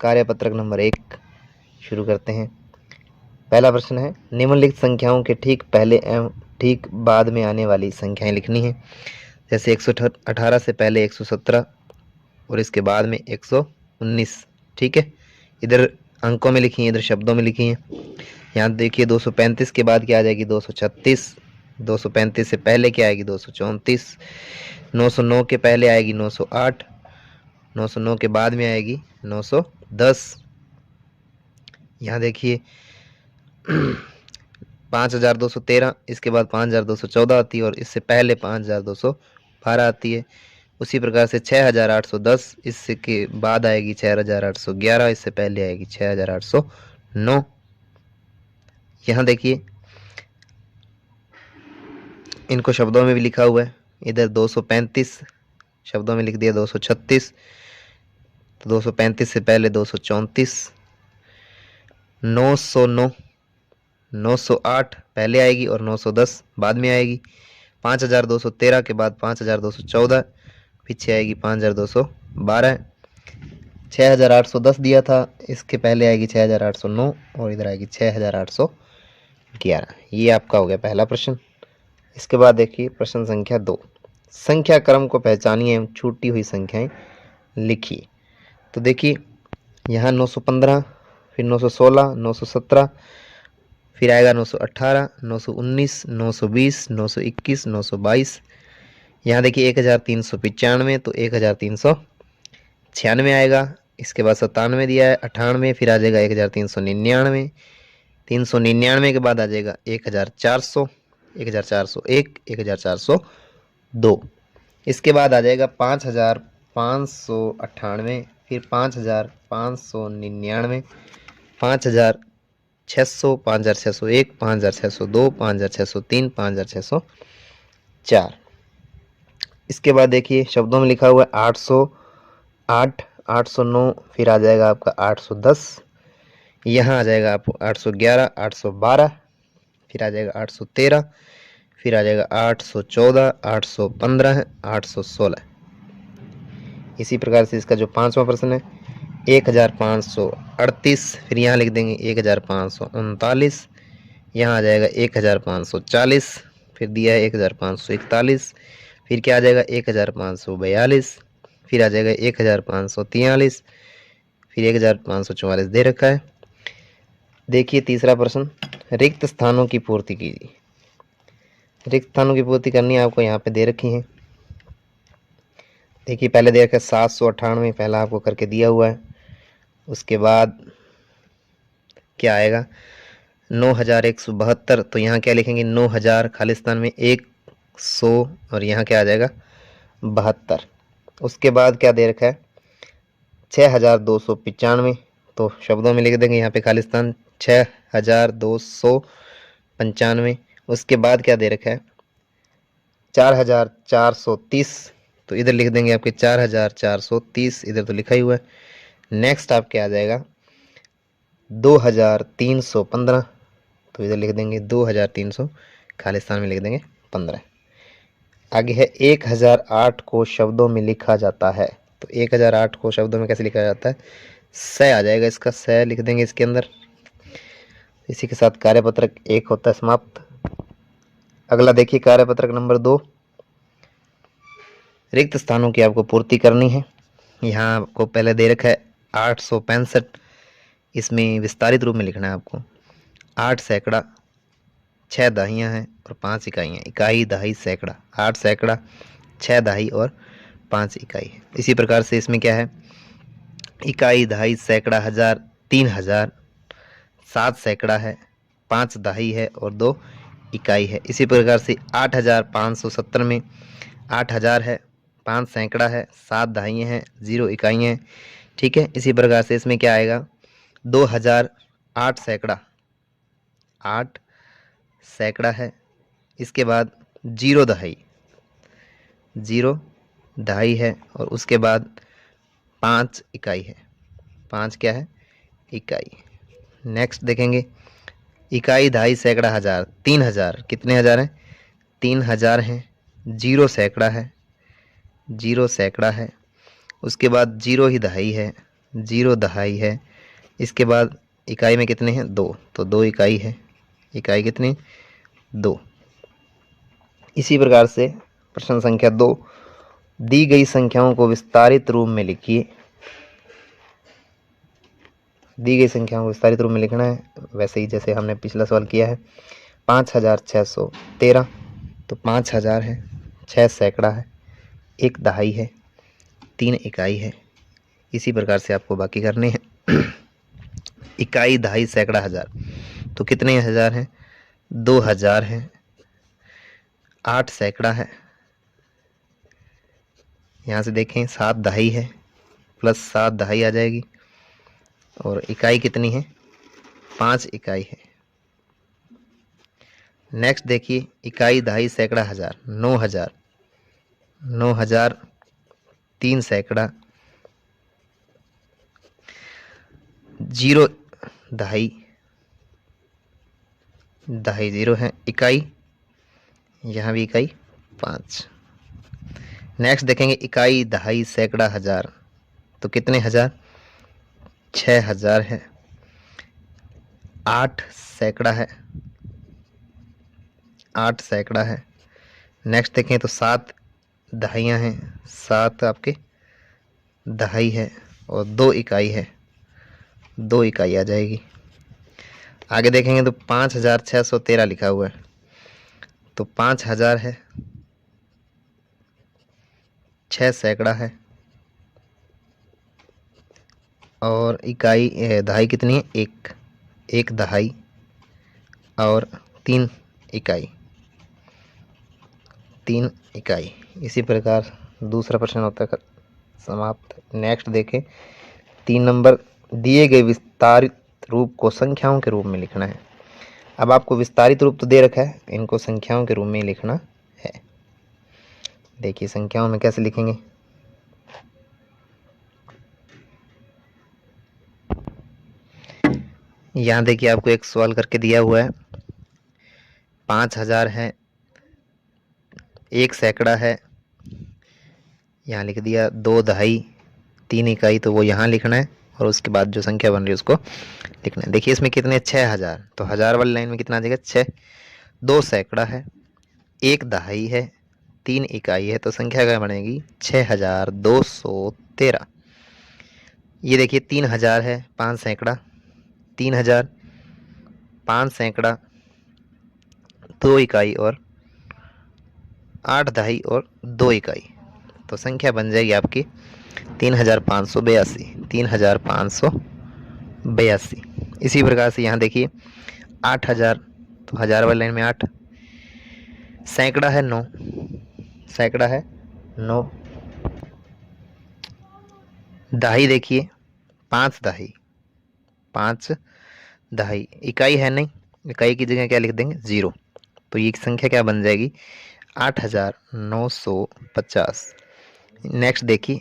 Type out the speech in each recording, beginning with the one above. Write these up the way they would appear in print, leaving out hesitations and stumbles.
कार्यपत्रक number 1 शुरू करते हैं। पहला प्रश्न है, निम्नलिखित संख्याओं के ठीक पहले एवं ठीक बाद में आने वाली संख्याएं लिखनी है। जैसे 118 से पहले 117 और इसके बाद में 119। ठीक है, इधर अंकों में लिखी है, इधर शब्दों में लिखी है। यहाँ देखिए 235 के बाद क्या आ जाएगी 236, 235 से पहले क्या आएगी 234, 909 के पहले आएगी 908, 909 के बाद में आएगी 910। यहाँ देखिए 5213, इसके बाद 5214 आती है और इससे पहले 5212 आती है। उसी प्रकार से 6810, इसके बाद आएगी 6811, इससे पहले आएगी 6809। यहाँ देखिए इनको शब्दों में भी लिखा हुआ है। इधर 235 शब्दों में लिख दिया 236, तो 235 से पहले 234, 909, 908 पहले आएगी और 910 बाद में आएगी। 5213 के बाद 5214, पीछे आएगी 5212। 6810 दिया था, इसके पहले आएगी 6809 और इधर आएगी 6811। ये आपका हो गया पहला प्रश्न। इसके बाद देखिए प्रश्न संख्या 2, संख्या क्रम को पहचानिए एवं छूटी हुई संख्याएं लिखिए। तो देखिए यहाँ 915, फिर 916, 917, फिर आएगा 918, 919, 920, 921, 922। यहाँ देखिए 1395, तो 1396 आएगा। इसके बाद 97 दिया है, 98, फिर आ जाएगा 1399, 399 के बाद आ जाएगा 1400, 1401, 1402। इसके बाद आ जाएगा 5598, फिर 5599, 5600, 5601, 5602, 5603, 5604। इसके बाद देखिए शब्दों में लिखा हुआ है 808, 809, फिर आ जाएगा आपका 810, यहाँ आ जाएगा आपको 811, 812, फिर आ जाएगा 813, फिर आ जाएगा 814, 815, 816। इसी प्रकार से इसका जो पांचवा प्रश्न है 1538, फिर यहाँ लिख देंगे 1539, यहाँ आ जाएगा 1540, फिर दिया है 1541, फिर क्या आ जाएगा 1542, फिर आ जाएगा 1543, फिर 1544 दे रखा है। देखिए तीसरा प्रश्न, रिक्त स्थानों की पूर्ति कीजिए। रिक्त स्थानों की पूर्ति करनी है आपको, यहाँ पे दे रखी है। देखिए पहले दे रखा है 798, पहला आपको करके दिया हुआ है। उसके बाद क्या आएगा 9172, तो यहाँ क्या लिखेंगे 9000 खालिस्तान में 100 और यहाँ क्या आ जाएगा 72। उसके बाद क्या दे रखा है 6295, तो शब्दों में लिख देंगे यहाँ पे खालिस्तान 6295। उसके बाद क्या दे रखा है 4430, तो इधर लिख देंगे आपके 4430, इधर तो लिखा ही हुआ है। नेक्स्ट आपके आ जाएगा 2315, तो इधर लिख देंगे 2300, खालिस्तान में लिख देंगे 15। आगे है 1008 को शब्दों में लिखा जाता है। तो 1008 को शब्दों में कैसे लिखा जाता है, स आ जाएगा, इसका स लिख देंगे इसके अंदर। इसी के साथ कार्यपत्रक 1 होता है समाप्त। अगला देखिए कार्यपत्रक नंबर 2, रिक्त स्थानों की आपको पूर्ति करनी है। यहाँ आपको पहले दे रखा है 865, इसमें विस्तारित रूप में लिखना है आपको। 8 सैकड़ा, 6 दहाइयाँ हैं और 5 इकाइयाँ। इकाई, दहाई, सैकड़ा। 8 सैकड़ा, 6 दहाई और 5 इकाई है। इसी प्रकार से इसमें क्या है इकाई, दहाई, सैकड़ा, 1000, 3000, 7 सैकड़ा है, 5 दहाई है और 2 इकाई है। इसी प्रकार से 8570 में 8000 है, 5 सैकड़ा है, 7 दहाइयाँ हैं, 0 इकाइयाँ हैं। ठीक है, इसी प्रकार से इसमें क्या आएगा 2000, 8 सैकड़ा, 8 सैकड़ा है, इसके बाद 0 दहाई, 0 दहाई है और उसके बाद 5 इकाई है। 5 क्या है इकाई। नेक्स्ट देखेंगे इकाई, दहाई, सैकड़ा, 1000, 3000, कितने हज़ार हैं 3000 हैं। 0 सैकड़ा है, 0 सैकड़ा है, उसके बाद 0 ही दहाई है, जीरो दहाई है। इसके बाद इकाई में कितने हैं? 2, तो 2 इकाई है। इकाई कितनी? 2। इसी प्रकार से प्रश्न संख्या 2, दी गई संख्याओं को विस्तारित रूप में लिखिए। दी गई संख्याओं को विस्तारित रूप में लिखना है, वैसे ही जैसे हमने पिछला सवाल किया है। 5613, तो 5000 है, 6 सैकड़ा है, 1 दहाई है, 3 इकाई है। इसी प्रकार से आपको बाकी करने हैं। इकाई, दहाई, सैकड़ा, हजार, तो कितने हजार हैं? 2000 है। 8 सैकड़ा है, यहाँ से देखें 7 दहाई है, प्लस 7 दहाई आ जाएगी। और इकाई कितनी है? 5 इकाई है। नेक्स्ट देखिए, इकाई, दहाई, सैकड़ा, हजार, 9000। 9000, 3 सैकड़ा, 0 दहाई, दहाई 0 है। इकाई, यहाँ भी इकाई 5। नेक्स्ट देखेंगे इकाई, दहाई, सैकड़ा, हजार, तो कितने हजार? 6000 है। 8 सैकड़ा है, 8 सैकड़ा है। नेक्स्ट देखें तो 7 दहाइयाँ हैं, 7 आपके दहाई है। और 2 इकाई है, 2 इकाई आ जाएगी। आगे देखेंगे तो 5613 लिखा हुआ है, तो 5000 है, 6 सैकड़ा है, और इकाई दहाई कितनी है? 1 दहाई, और 3 इकाई, 3 इकाई। इसी प्रकार दूसरा प्रश्न होता है समाप्त। नेक्स्ट देखें, 3 नंबर, दिए गए विस्तारित रूप को संख्याओं के रूप में लिखना है। अब आपको विस्तारित रूप तो दे रखा है, इनको संख्याओं के रूप में लिखना है। देखिए संख्याओं में कैसे लिखेंगे। यहाँ देखिए आपको एक सवाल करके दिया हुआ है। 5000 है, 1 सैकड़ा है, यहाँ लिख दिया, 2 दहाई, 3 इकाई, तो वो यहाँ लिखना है। और उसके बाद जो संख्या बन रही है उसको लिखना है। देखिए इसमें कितने? 6000, तो हजार वाली लाइन में कितना आ जाएगा? 6। 2 सैकड़ा है, 1 दहाई है, 3 इकाई है, तो संख्या क्या बनेगी? 6213। ये देखिए 3000 है, 5 सैकड़ा, 3000, 5 सैकड़ा, 2 इकाई, और 8 दहाई, और 2 इकाई, तो संख्या बन जाएगी आपकी 3582। 3582। इसी प्रकार से यहाँ देखिए 8000, तो हजार वाली लाइन में 8, सैकड़ा है 9, सैकड़ा है 9, दहाई देखिए 5 दहाई, 5 दहाई, इकाई है नहीं, इकाई की जगह क्या लिख देंगे? 0, तो ये संख्या क्या बन जाएगी? 8950। नेक्स्ट देखिए,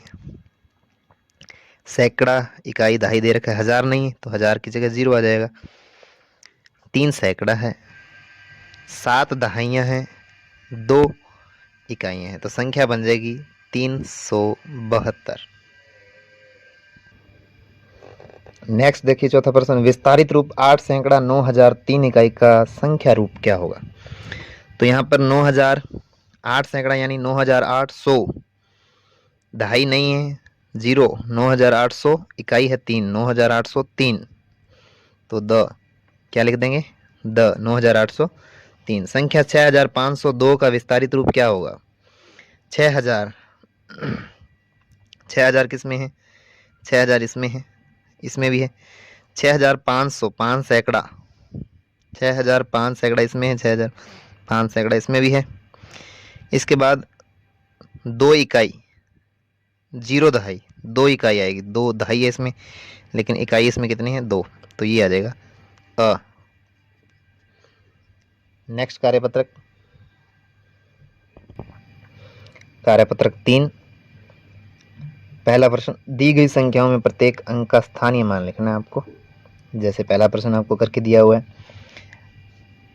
सैकड़ा, इकाई, दहाई दे रखा है, हजार नहीं है, तो हजार की जगह 0 आ जाएगा। 3 सैकड़ा है, 7 दहाइयाँ हैं, 2 इकाइयाँ हैं, तो संख्या बन जाएगी 372। नेक्स्ट देखिए चौथा प्रश्न, विस्तारित रूप 8 सैकड़ा 9000 3 इकाई का संख्या रूप क्या होगा? तो यहाँ पर 9000, 8 सैकड़ा यानी 9800, दहाई नहीं है 0, 9800, इकाई है 3, 9803, तो द क्या लिख देंगे? द 9803। संख्या 6502 का विस्तारित रूप क्या होगा? 6000, 6000 किस में है? 6000 इसमें है, इसमें भी है। 6500, 5 सैकड़ा, 6005 सैकड़ा इसमें है, 6005 सैकड़ा इसमें भी है। इसके बाद 2 इकाई, 0 दहाई, 2 इकाई आएगी, 2 दहाई है इसमें, लेकिन इकाई इसमें कितनी है? 2, तो ये आ जाएगा अ। नेक्स्ट कार्यपत्रक, कार्यपत्रक 3, पहला प्रश्न, दी गई संख्याओं में प्रत्येक अंक का स्थानीय मान लिखना है आपको। जैसे पहला प्रश्न आपको करके दिया हुआ है,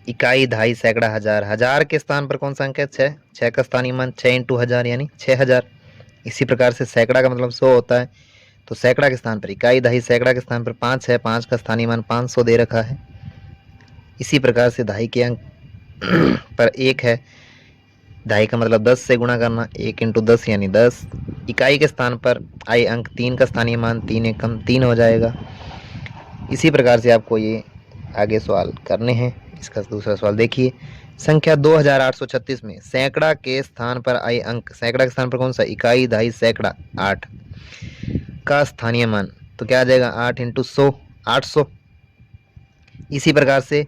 इकाई, दहाई, सैकड़ा, हजार, हजार के स्थान पर कौन सा अंक है? 6, 6 का स्थानीय मान 6 × 1000 यानी 6000। इसी प्रकार से सैकड़ा का मतलब 100 होता है, तो सैकड़ा के स्थान पर इकाई, दहाई, सैकड़ा के स्थान पर 5 है, 5 का स्थानीय मान 500 दे रखा है। इसी प्रकार से दहाई के अंक पर 1 है, दहाई का मतलब 10 से गुणा करना, 1 × 10 यानी 10। इकाई के स्थान पर आई अंक 3 का स्थानीय मान 3 एकम 3 हो जाएगा। इसी प्रकार से आपको ये आगे सवाल करने हैं। इसका दूसरा सवाल देखिए, संख्या 2836 में सैकड़ा के स्थान पर आई अंक, सैकड़ा के स्थान पर कौन सा, इकाई, दहाई, सैकड़ा, 8 का स्थानीय मान, तो क्या आ जाएगा 8 × 100, 800। इसी प्रकार से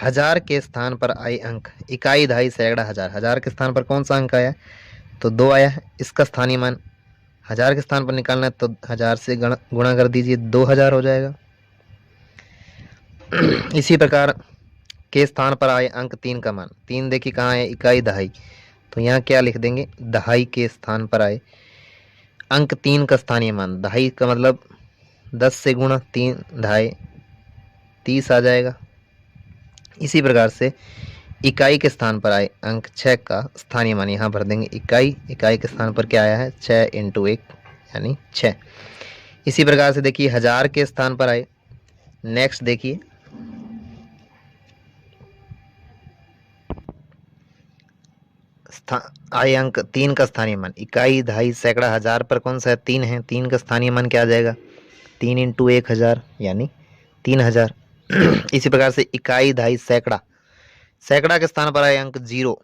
हजार के स्थान पर आई अंक, इकाई, दहाई, सैकड़ा, हजार, हजार के स्थान पर कौन सा अंक आया, तो 2 आया है। इसका स्थानीय मान हजार के स्थान पर निकालना है तो 1000 से गुणा कर दीजिए, 2000 हो जाएगा। इसी प्रकार के स्थान पर आए अंक 3 का मान, 3 देखिए कहाँ है, इकाई, दहाई, तो यहाँ क्या लिख देंगे, दहाई के स्थान पर आए अंक 3 का स्थानीय मान, दहाई का मतलब 10 से गुणा 3 दहाई 30 आ जाएगा। इसी प्रकार से इकाई के स्थान पर आए अंक 6 का स्थानीय मान यहाँ भर देंगे, इकाई, इकाई के स्थान पर क्या आया है, 6 × 1 यानी 6। इसी प्रकार से देखिए हजार के स्थान पर आए, नेक्स्ट देखिए आए अंक 3 का स्थानीय मान, इकाई, दहाई, सैकड़ा, हजार पर कौन सा है, 3 है, 3 का स्थानीय मान क्या आ जाएगा, 3 × 1000 यानी 3000। इसी प्रकार से इकाई, दहाई, सैकड़ा, सैकड़ा के स्थान पर आए अंक 0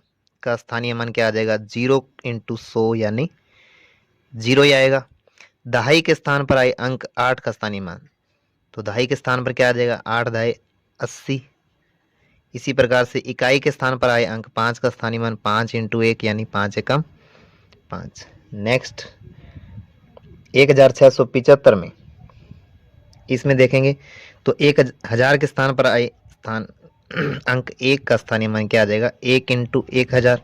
का स्थानीय मान क्या आ जाएगा, 0 × 100 यानी 0 ही आएगा। दहाई के स्थान पर आए अंक 8 का स्थानीय मान, तो दहाई के स्थान पर क्या आ जाएगा, 8 दहाई 80। इसी प्रकार से इकाई के स्थान पर आए अंक 5 का स्थानीय मान 5 × 1 यानी 5 एकम 5। नेक्स्ट 1675 में इसमें देखेंगे तो 1000 के स्थान पर आए स्थान अंक 1 का स्थानीय मान क्या आ जाएगा, 1 × 1000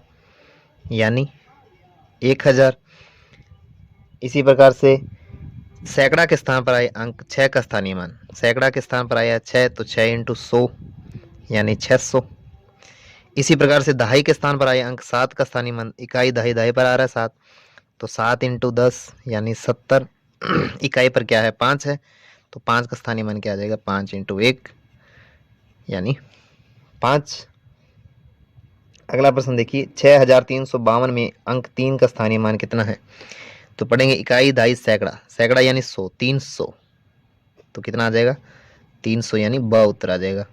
यानी 1000। इसी प्रकार से सैकड़ा के स्थान पर आए अंक 6 का स्थानीय मान, सैकड़ा के स्थान पर आया 6 तो 6 × 100 यानी 600। इसी प्रकार से दहाई के स्थान पर आए अंक 7 का स्थानीय मान, इकाई, दहाई, दहाई पर आ रहा है 7 तो 7 × 10 यानी 70। इकाई पर क्या है, 5 है, तो 5 का स्थानीय मान क्या आ जाएगा, 5 × 1 यानी 5। अगला प्रश्न देखिए, 6352 में अंक 3 का स्थानीय मान कितना है, तो पढ़ेंगे इकाई, दहाई, सैकड़ा, सैकड़ा यानी 100, 300 तो कितना आ जाएगा, 300 यानी ब उत्तर आ जाएगा।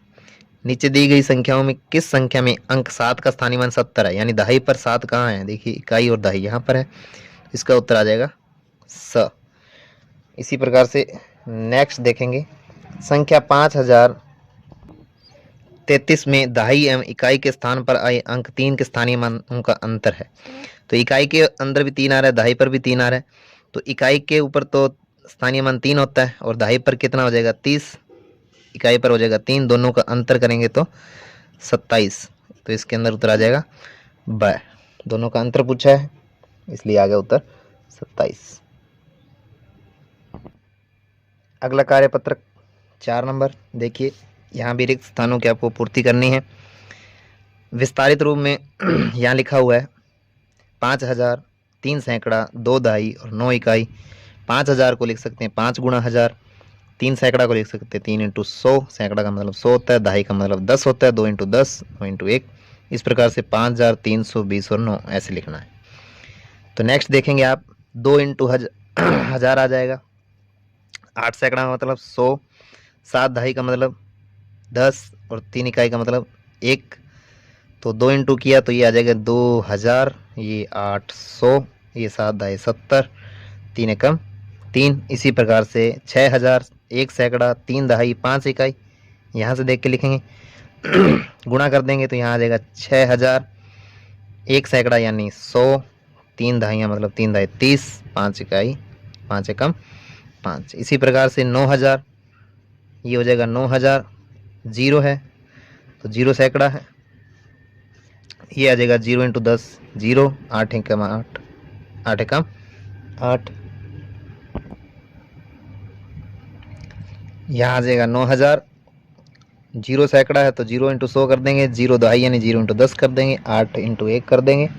नीचे दी गई संख्याओं में किस संख्या में अंक 7 का स्थानीय मान 70 है, यानी दहाई पर 7 कहाँ है, देखिए इकाई और दहाई यहाँ पर है, इसका उत्तर आ जाएगा स। इसी प्रकार से नेक्स्ट देखेंगे, संख्या 5033 में दहाई एवं इकाई के स्थान पर आए अंक 3 के स्थानीय मानों का अंतर है। तो इकाई के अंदर भी 3 आ रहा है, दहाई पर भी 3 आ रहा है, तो इकाई के ऊपर तो स्थानीय मान 3 होता है और दहाई पर कितना हो जाएगा, 30, इकाई पर हो जाएगा 3, दोनों का अंतर करेंगे तो 27, तो इसके अंदर उत्तर आ जाएगा ब। दोनों का अंतर पूछा है इसलिए आ गया उत्तर 27। अगला कार्यपत्रक 4 नंबर देखिए, यहाँ भी रिक्त स्थानों की आपको पूर्ति करनी है। विस्तारित रूप में यहाँ लिखा हुआ है 5000, 3 सैकड़ा, 2 दहाई और 9 इकाई। 5000 को लिख सकते हैं 5 × 1000, 3 सैकड़ा को लिख सकते हैं 3 × 100, सैकड़ा का मतलब 100 होता है, दहाई का मतलब 10 होता है, 2 × 10, 9 × 1। इस प्रकार से 5320 और 9 ऐसे लिखना है। तो नेक्स्ट देखेंगे आप 2 × 1000 आ जाएगा, 8 सैकड़ा का मतलब 100, 7 दहाई का मतलब 10 और 3 इकाई का मतलब 1, तो 2 × किया तो ये आ जाएगा 2000, ये 800, ये 7 दहाई 70, 3 एकम 3। इसी प्रकार से 6000, 1 सैकड़ा, 3 दहाई, 5 इकाई, यहाँ से देख के लिखेंगे गुणा कर देंगे तो यहाँ आ जाएगा 6000, 1 सैकड़ा यानी 100, 3 दहाइयाँ मतलब 3 दहाई 30, 5 इकाई 5 एकम 5। इसी प्रकार से 9000, ये हो जाएगा 9000, 0 है तो 0 सैकड़ा है, ये आ जाएगा 0 × 10, 0, 8 एकम 8, 8 एकम 8। यहाँ आ जाएगा 9000, 0 सैकड़ा है तो 0 × 100 कर देंगे, 0 दहाई यानी 0 × 10 कर देंगे, 8 × 1 कर देंगे,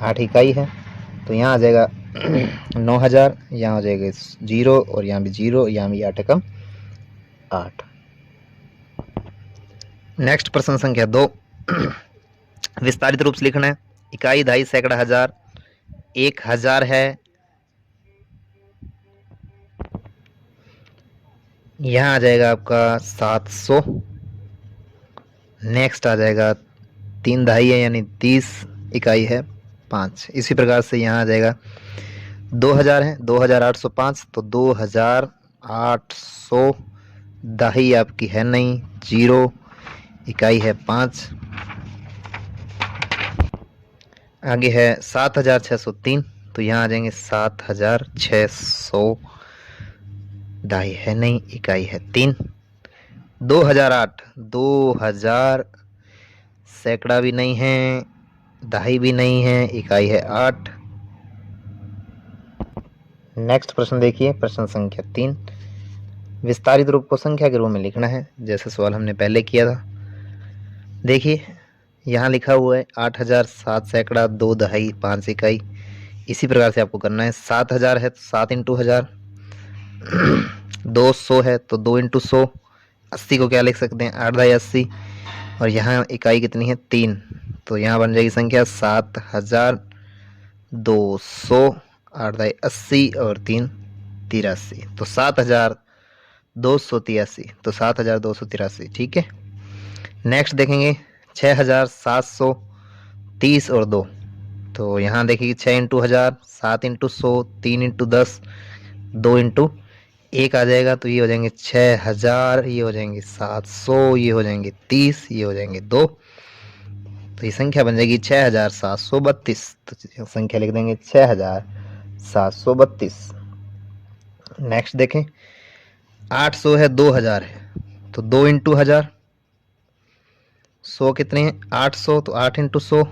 8 इकाई है तो यहाँ आ जाएगा 9000, यहाँ हो जाएगा 0 और यहाँ भी 0, यहाँ भी 8 एकम 8। नेक्स्ट प्रश्न संख्या 2, विस्तारित रूप से लिखना है। इकाई, दहाई, सैकड़ा, हजार। 1000 है, यहाँ आ जाएगा आपका 700। नेक्स्ट आ जाएगा 3 दहाई है यानी 30, इकाई है 5। इसी प्रकार से यहाँ आ जाएगा 2000 है, 2805, तो 2800 दहाई आपकी है नहीं, 0, इकाई है 5। आगे है 7603, तो यहाँ आ जाएंगे 7600, दहाई है नहीं, इकाई है 3। 2008, 2000 सैकड़ा भी नहीं है, दहाई भी नहीं है, इकाई है 8। नेक्स्ट प्रश्न देखिए, प्रश्न संख्या 3, विस्तारित रूप को संख्या के रूप में लिखना है, जैसे सवाल हमने पहले किया था। देखिए यहाँ लिखा हुआ है 8007 सैकड़ा, 2 दहाई, 5 इकाई। इसी प्रकार से आपको करना है। 7000 है तो 7 इंटू 1000, 200 है तो 2 इंटू 100, 80 को क्या लिख सकते हैं, 8 दहाई 80, और यहाँ इकाई कितनी है, 3, तो यहाँ बन जाएगी संख्या 7200, 8 दहाई 80 और 3 83, तो 7283, तो 7283, ठीक है। नेक्स्ट देखेंगे 6730 और 2, तो यहाँ देखिए 6 इंटू 1000, 7 इंटू 100, 3 इंटू 10, 2 इंटू 1 आ जाएगा, तो ये हो जाएंगे 6000, ये हो जाएंगे 700, ये हो जाएंगे 30, ये हो जाएंगे 2, तो ये संख्या बन जाएगी 6732। तो संख्या लिख देंगे 6732। नेक्स्ट देखें 800 है, 2000 है, तो 2 इंटू 1000, 100 कितने हैं, 800, तो 8 इंटू 100,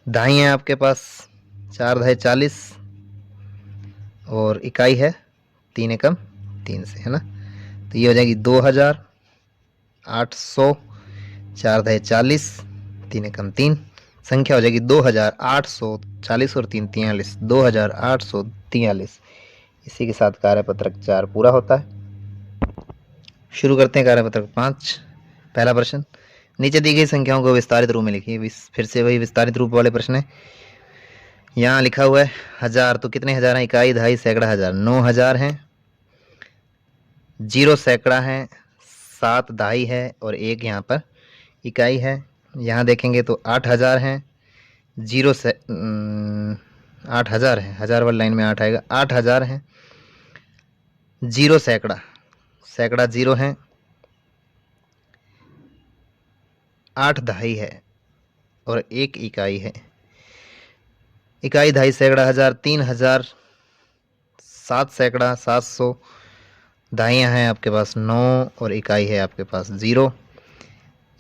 दहाई है आपके पास 4 दहाई 40, और इकाई है 3 एकम 3 से, है ना, तो ये हो जाएगी 2000, 800, 4 दहाई 40, 3 एकम 3, संख्या हो जाएगी 2840 और 3 43, 2843। इसी के साथ कार्यपत्रक 4 पूरा होता है। शुरू करते हैं कार्यपत्रक 5। पहला प्रश्न, नीचे दी गई संख्याओं को विस्तारित रूप में लिखिए। फिर से वही विस्तारित रूप वाले प्रश्न है। यहाँ लिखा हुआ है 1000, तो कितने हजार हैं, इकाई, दहाई, सैकड़ा, हजार। 9000 हैं, 0 सैकड़ा है, 7 दहाई है और 1 यहाँ पर इकाई है। यहाँ देखेंगे तो 8000 हैं, 0 से 8000 है, 1000 वाली लाइन में 8 आएगा। 8000 हैं, 0 सैकड़ा, सैकड़ा 0 है, 8 दहाई है और 1 इकाई है। इकाई, दहाई, सैकड़ा, हजार, 3000, 7 सैकड़ा, 700, दहाइयाँ हैं आपके पास 9 और इकाई है आपके पास 0।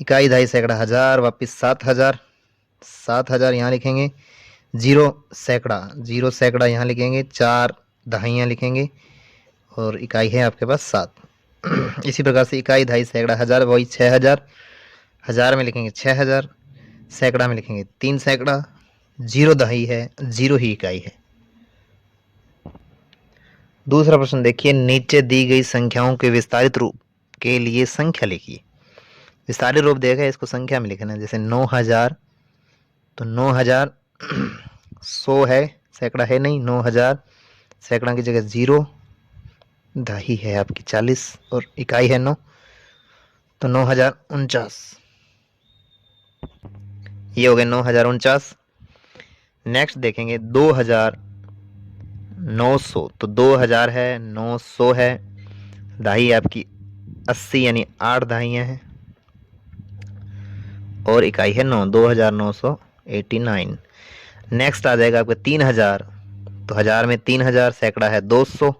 इकाई, दहाई, सैकड़ा, हजार, वापिस 7000, 7000 यहाँ लिखेंगे। 0 सैकड़ा, 0 सैकड़ा यहाँ लिखेंगे, 4 दहाइयाँ लिखेंगे और इकाई है आपके पास 7। इसी प्रकार से इकाई, दहाई, सैकड़ा, हजार, वही 6000, हजार में लिखेंगे 6000, सैकड़ा में लिखेंगे 3 सैकड़ा, 0 दहाई है, 0 ही इकाई है। दूसरा प्रश्न देखिए, नीचे दी गई संख्याओं के विस्तारित रूप के लिए संख्या लिखिए। विस्तारित रूप देखा है, इसको संख्या में लिखना है। जैसे 9000, तो 9000 100 है, सैकड़ा है नहीं, 9000 सैकड़ा की जगह 0, दहाई है आपकी 40 और इकाई है 9, तो 9049, ये हो गए 9049। नेक्स्ट देखेंगे 2900, तो 2000 है, 900 है, दहाई आपकी 80 यानी 8 दहाइयाँ हैं और इकाई है 9, 2989। नेक्स्ट आ जाएगा आपका 3000, तो हजार में 3000, सैकड़ा है 200,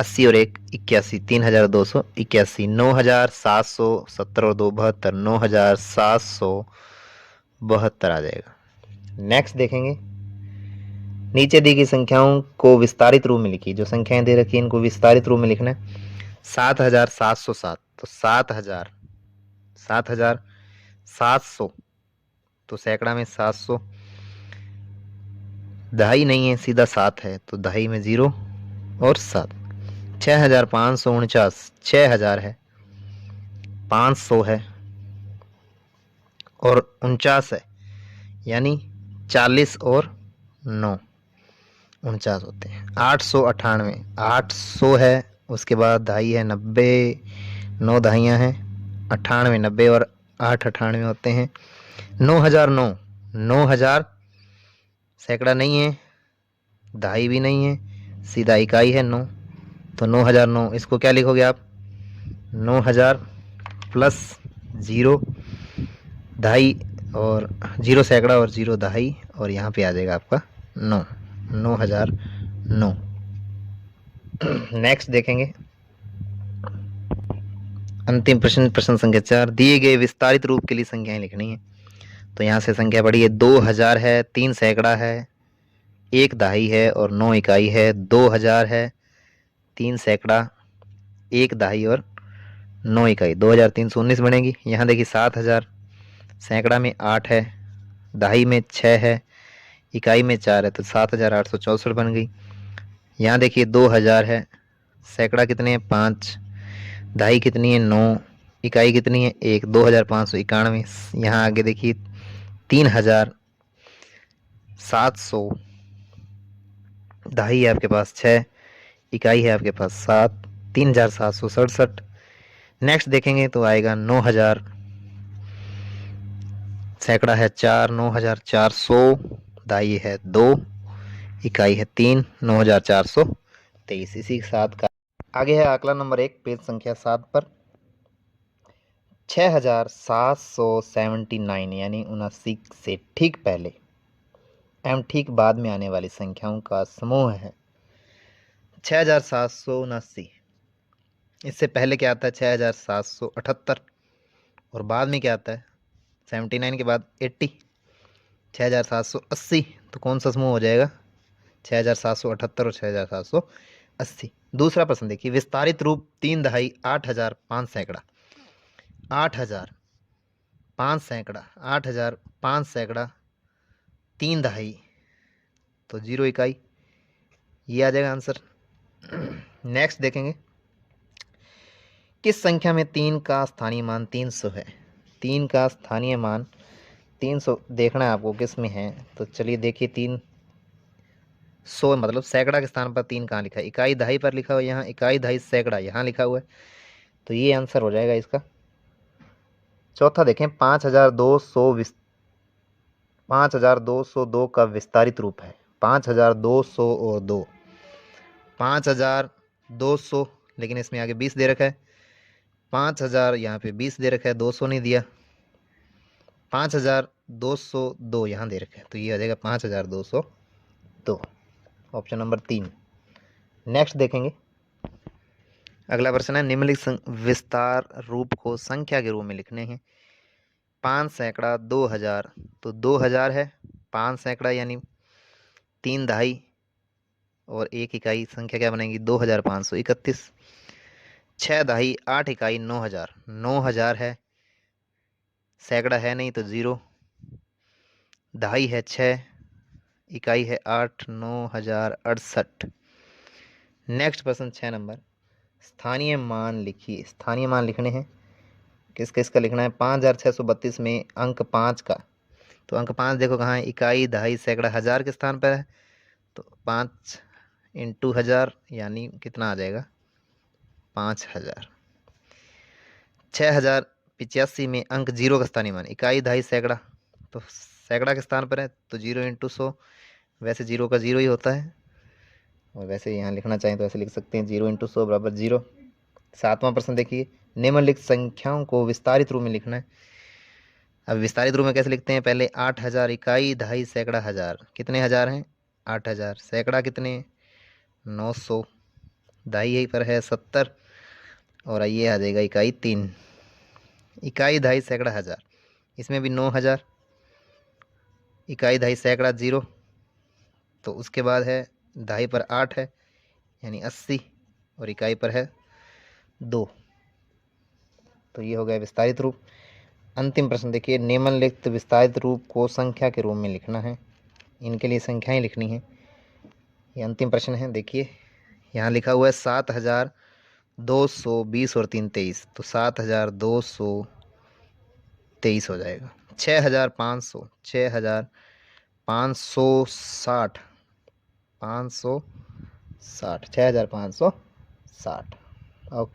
80 और 1 81, 3281। 9770 और 2 72, 9772 आ जाएगा। नेक्स्ट देखेंगे, नीचे दी गई संख्याओं को विस्तारित रूप में लिखिए। जो संख्याएं दे रखी है इनको विस्तारित रूप में लिखना है। 7707, तो 7000, 7700, तो सैकड़ा में 700, दहाई नहीं है, सीधा 7 है, तो दहाई में 0 और 7। 6549, 6000 है, 500 है और 49 है, यानी 40 और 9 49 होते हैं। 898, 800 है, उसके बाद दहाई है 90, 9 दहाइयाँ हैं, 98, 90 और 8 98 होते हैं। 9009, 9000 सैकड़ा नहीं है, दहाई भी नहीं है, सीधा इकाई है 9, तो 9009 इसको क्या लिखोगे आप? 9000 प्लस 0 दहाई और 0 सैकड़ा और 0 दहाई, और यहाँ पे आ जाएगा आपका 9, 9009। नेक्स्ट देखेंगे अंतिम प्रश्न, प्रश्न संख्या 4। दिए गए विस्तारित रूप के लिए संख्याएं लिखनी है। तो यहाँ से संख्या बढ़ी है, 2000 है, 3 सैकड़ा है, 1 दहाई है और 9 इकाई है। 2000 है, 3 सैकड़ा, 1 दहाई और 9 इकाई, 2319 बनेगी। यहाँ देखिए 7000, सैकड़ा में 8 है, दहाई में 6 है, इकाई में 4 है, तो 7864 बन गई। यहाँ देखिए 2000 है, सैकड़ा कितने हैं? 5, दहाई कितनी है? 9, इकाई कितनी है? 1, 2591। यहाँ आगे देखिए 3700, दहाई है आपके पास 6, इकाई है आपके पास 7, 3767। नेक्स्ट देखेंगे तो आएगा 9000, सैकड़ा है 4, 9400, दहाई है 2, इकाई है 3, 9423। इसी के साथ का आगे है आंकड़ा नंबर 1, पेज संख्या 7 पर 6779, यानी 79 से ठीक पहले एवं ठीक बाद में आने वाली संख्याओं का समूह है 6779। इससे पहले क्या आता है? 6778, और बाद में क्या आता है? 79 के बाद 80, 6780। तो कौन सा समूह हो जाएगा? 6778 और 6780। दूसरा प्रश्न देखिए, विस्तारित रूप 3 दहाई 8000 5 सैकड़ा, 8000 5 सैकड़ा, 8000 5 सैकड़ा, 3 दहाई, तो 0 इकाई, ये आ जाएगा आंसर। नेक्स्ट देखेंगे, किस संख्या में 3 का स्थानीय मान 300 है? 3 का स्थानीय मान 300 देखना है आपको किस में है। तो चलिए देखिए, 300 मतलब सैकड़ा के स्थान पर 3 कहाँ लिखा है? इकाई दहाई पर लिखा हुआ है, यहाँ इकाई दहाई सैकड़ा यहाँ लिखा हुआ है, तो ये आंसर हो जाएगा इसका। चौथा देखें, 5202 का विस्तारित रूप है 5200 और 2, 5200, लेकिन इसमें आगे 20 दे रखा है, 5000 यहाँ पे 20 दे रखा है, 200 नहीं दिया, 5202 यहाँ दे रखा है, तो ये आ जाएगा 5202, ऑप्शन नंबर 3। नेक्स्ट देखेंगे, अगला प्रश्न है, निम्नलिखित विस्तार रूप को संख्या के रूप में लिखने हैं। 5 सैकड़ा 2000, तो 2000 है, 5 सैकड़ा यानी 3 दहाई और 1 इकाई, संख्या क्या बनेगी? 2531। 6 दहाई 8 इकाई 9000, 9000 है, सैकड़ा है नहीं तो 0, दहाई है 6, इकाई है 8, 9068। नेक्स्ट प्रश्न 6 नंबर, स्थानीय मान लिखिए। स्थानीय मान लिखने हैं, किस किस का लिखना है? 5632 में अंक 5 का, तो अंक 5 देखो कहाँ है? इकाई दहाई सैकड़ा हजार के स्थान पर है, तो 5 इंटू 1000 यानी कितना आ जाएगा? 5000। 6085 में अंक 0 का स्थानीय मान, इकाई दहाई सैकड़ा, तो सैकड़ा के स्थान पर है, तो 0 इंटू 100, वैसे 0 का 0 ही होता है, और वैसे यहाँ लिखना चाहें तो ऐसे लिख सकते हैं, 0 इंटू 100 बराबर 0। 7वां प्रश्न देखिए, निम्नलिखित संख्याओं को विस्तारित रूप में लिखना है। अब विस्तारित रूप में कैसे लिखते हैं? पहले 8000 इकाई दहाई सैकड़ा हजार, कितने हजार हैं? 8000, सैकड़ा कितने? 900, दहाई यहीं पर है 70, और ये आ जाएगा इकाई 3, इकाई दहाई सैकड़ा हजार, इसमें भी 9000, इकाई दहाई सैकड़ा 0, तो उसके बाद है दहाई पर 8 है यानी 80, और इकाई पर है 2, तो ये हो गया विस्तारित रूप। अंतिम प्रश्न देखिए, निम्नलिखित विस्तारित रूप को संख्या के रूप में लिखना है। इनके लिए संख्याएं लिखनी है। ये अंतिम प्रश्न है। देखिए यहाँ लिखा हुआ है 7220 और 3 23, तो 7223 हो जाएगा। 6500, 6560, 560, 6560। ओके।